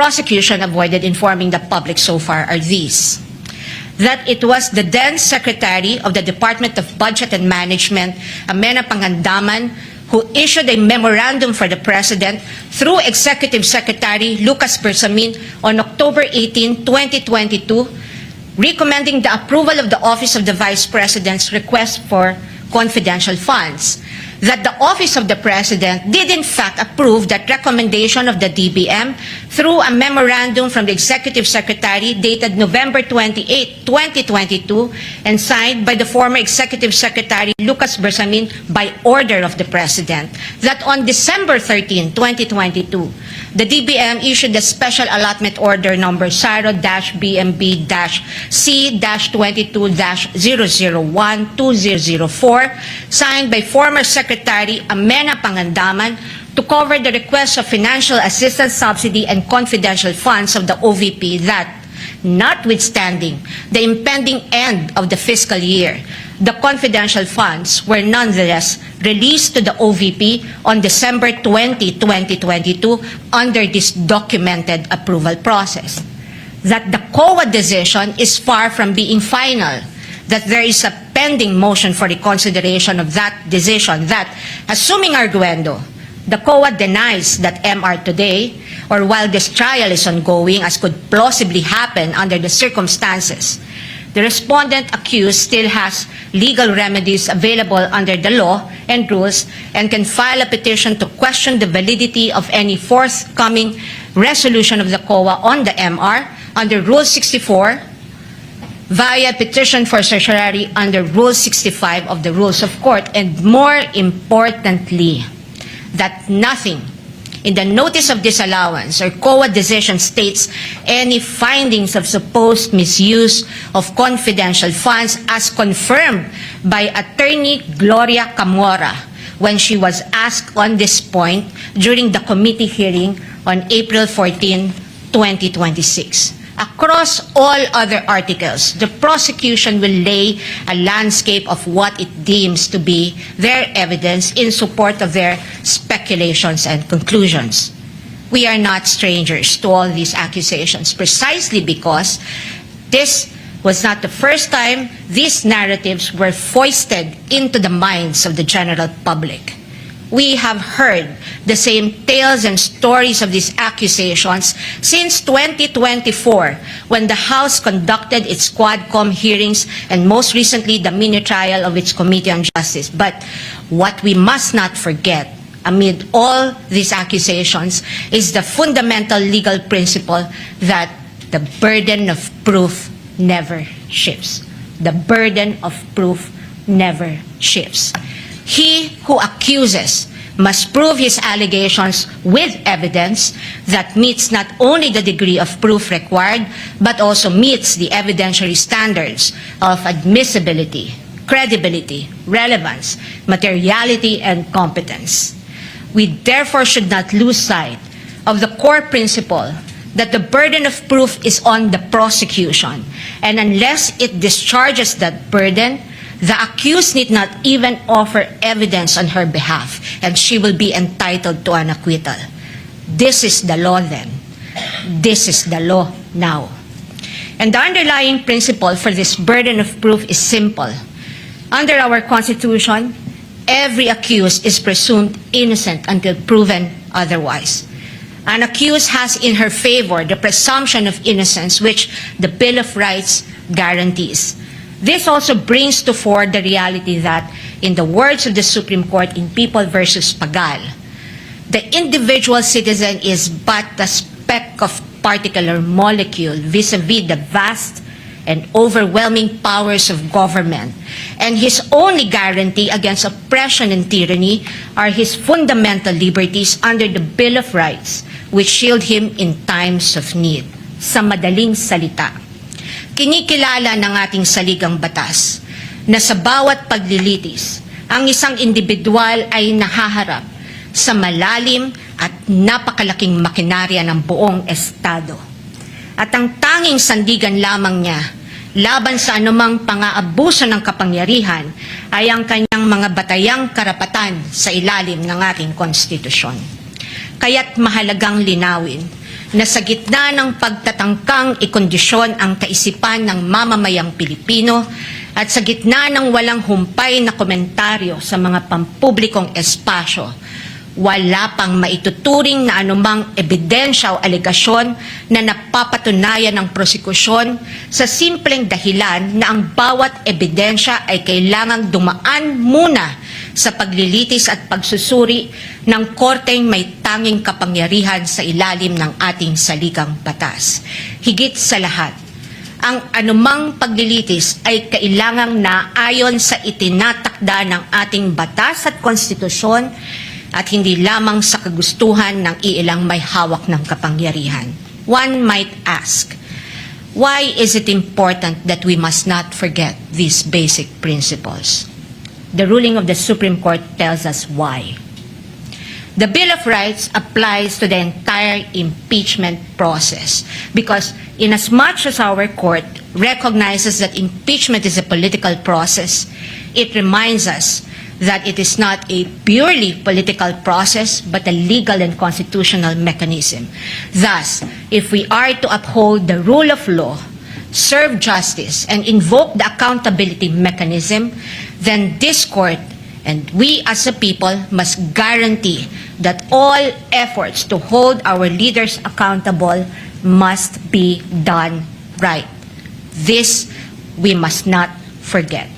prosecution avoided informing the public so far are these: that it was the then Secretary of the Department of Budget and Management, Amena Pangandaman, who issued a memorandum for the President through Executive Secretary Lucas Bersamin on October 18, 2022, recommending the approval of the Office of the Vice President's request for confidential funds. That the Office of the President did in fact approve that recommendation of the DBM through a memorandum from the Executive Secretary dated November 28, 2022 and signed by the former Executive Secretary Lucas Bersamin by order of the President. That on December 13, 2022, the DBM issued a special allotment order number SARO-BMB-C-22-001-2004 signed by former Secretary Amena Pangandaman to cover the request of financial assistance, subsidy, and confidential funds of the OVP that, notwithstanding the impending end of the fiscal year, the confidential funds were nonetheless released to the OVP on December 20, 2022 under this documented approval process. That the COA decision is far from being final, that there is a pending motion for reconsideration of that decision that, assuming arguendo, the COA denies that MR today, or while this trial is ongoing, as could plausibly happen under the circumstances, the respondent accused still has legal remedies available under the law and rules and can file a petition to question the validity of any forthcoming resolution of the COA on the MR under Rule 64 via petition for certiorari under Rule 65 of the Rules of Court, and more importantly, that nothing in the notice of disallowance or COA decision states any findings of supposed misuse of confidential funds as confirmed by Attorney Gloria Camora when she was asked on this point during the committee hearing on April 14, 2026. Across all other articles, the prosecution will lay a landscape of what it deems to be their evidence in support of their speculations and conclusions. We are not strangers to all these accusations, precisely because this was not the first time these narratives were foisted into the minds of the general public. We have heard the same tales and stories of these accusations since 2024, when the House conducted its Quadcom hearings and most recently the mini-trial of its Committee on Justice. But what we must not forget amid all these accusations is the fundamental legal principle that the burden of proof never shifts. The burden of proof never shifts. He who accuses must prove his allegations with evidence that meets not only the degree of proof required, but also meets the evidentiary standards of admissibility, credibility, relevance, materiality, and competence. We therefore should not lose sight of the core principle that the burden of proof is on the prosecution, and unless it discharges that burden, the accused need not even offer evidence on her behalf, and she will be entitled to an acquittal. This is the law then. This is the law now. And the underlying principle for this burden of proof is simple. Under our Constitution, every accused is presumed innocent until proven otherwise. An accused has in her favor the presumption of innocence, which the Bill of Rights guarantees. This also brings to fore the reality that, in the words of the Supreme Court in People versus Pagal, the individual citizen is but a speck of particular molecule vis-a-vis the vast and overwhelming powers of government, and his only guarantee against oppression and tyranny are his fundamental liberties under the Bill of Rights, which shield him in times of need. Sa madaling salita, kinikilala ng ating saligang batas na sa bawat paglilitis, ang isang individual ay nahaharap sa malalim at napakalaking makinarya ng buong Estado. At ang tanging sandigan lamang niya laban sa anumang pang-aabuso ng kapangyarihan ay ang kanyang mga batayang karapatan sa ilalim ng ating konstitusyon. Kaya't mahalagang linawin na sa gitna ng pagtatangkang ikondisyon ang kaisipan ng mamamayang Pilipino at sa gitna ng walang humpay na komentaryo sa mga pampublikong espasyo, wala pang maituturing na anumang ebidensya o alegasyon na napapatunayan ng prosekusyon sa simpleng dahilan na ang bawat ebidensya ay kailangang dumaan muna sa paglilitis at pagsusuri ng korteng may tanging kapangyarihan sa ilalim ng ating saligang batas. Higit sa lahat, ang anumang paglilitis ay kailangang naayon sa itinatakda ng ating batas at konstitusyon at hindi lamang sa kagustuhan ng iilang may hawak ng kapangyarihan. One might ask, why is it important that we must not forget these basic principles? The ruling of the Supreme Court tells us why. The Bill of Rights applies to the entire impeachment process because inasmuch as our court recognizes that impeachment is a political process, it reminds us that it is not a purely political process but a legal and constitutional mechanism. Thus, if we are to uphold the rule of law, serve justice, and invoke the accountability mechanism, then this court and we as a people must guarantee that all efforts to hold our leaders accountable must be done right. This we must not forget.